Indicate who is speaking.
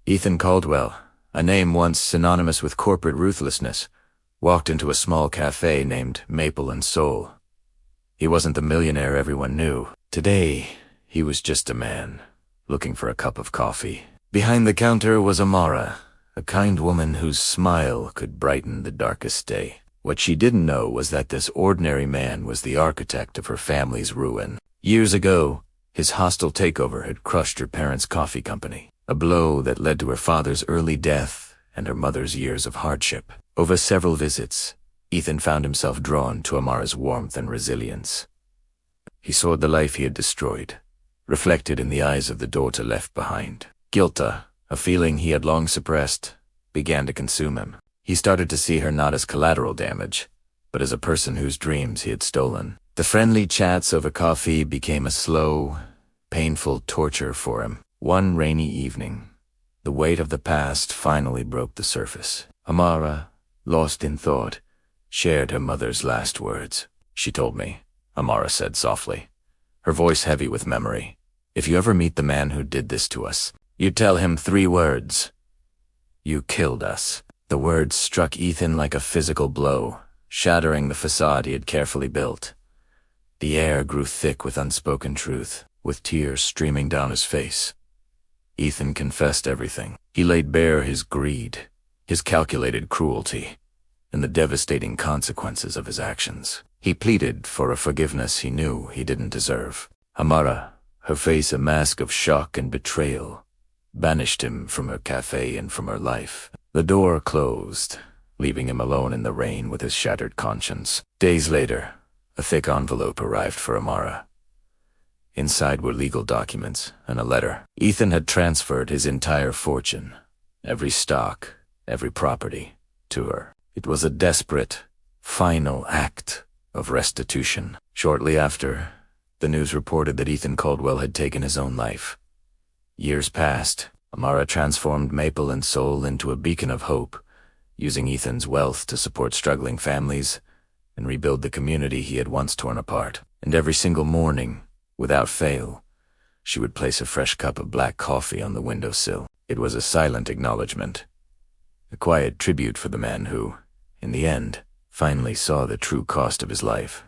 Speaker 1: Ethan Caldwell, a name once synonymous with corporate ruthlessness, walked into a small cafe named Maple and Soul. He wasn't the millionaire everyone knew. Today, he was just a man, looking for a cup of coffee. Behind the counter was Amara, a kind woman whose smile could brighten the darkest day. What she didn't know was that this ordinary man was the architect of her family's ruin. Years ago, his hostile takeover had crushed her parents' coffee company, a blow that led to her father's early death and her mother's years of hardship. Over several visits, Ethan found himself drawn to Amara's warmth and resilience. He saw the life he had destroyed, reflected in the eyes of the daughter left behind. Guilt, a feeling he had long suppressed, began to consume him. He started to see her not as collateral damage, but as a person whose dreams he had stolen. The friendly chats over coffee became a slow, painful torture for him. One rainy evening, the weight of the past finally broke the surface. Amara, lost in thought, shared her mother's last words. "She told me," Amara said softly, her voice heavy with memory, "if you ever meet the man who did this to us, you tell him 3 words. You killed us." The words struck Ethan like a physical blow, shattering the facade he had carefully built. The air grew thick with unspoken truth, with tears streaming down his face. Ethan confessed everything. He laid bare his greed, his calculated cruelty, and the devastating consequences of his actions. He pleaded for a forgiveness he knew he didn't deserve. Amara, her face a mask of shock and betrayal, banished him from her cafe and from her life. The door closed, leaving him alone in the rain with his shattered conscience. Days later, a thick envelope arrived for Amara. Inside were legal documents and a letter. Ethan had transferred his entire fortune, every stock, every property, to her. It was a desperate, final act of restitution. Shortly after, the news reported that Ethan Caldwell had taken his own life. Years passed. Amara transformed Maple and Soul into a beacon of hope, using Ethan's wealth to support struggling families and rebuild the community he had once torn apart. And every single morning, without fail, she would place a fresh cup of black coffee on the windowsill. It was a silent acknowledgement, a quiet tribute for the man who, in the end, finally saw the true cost of his life.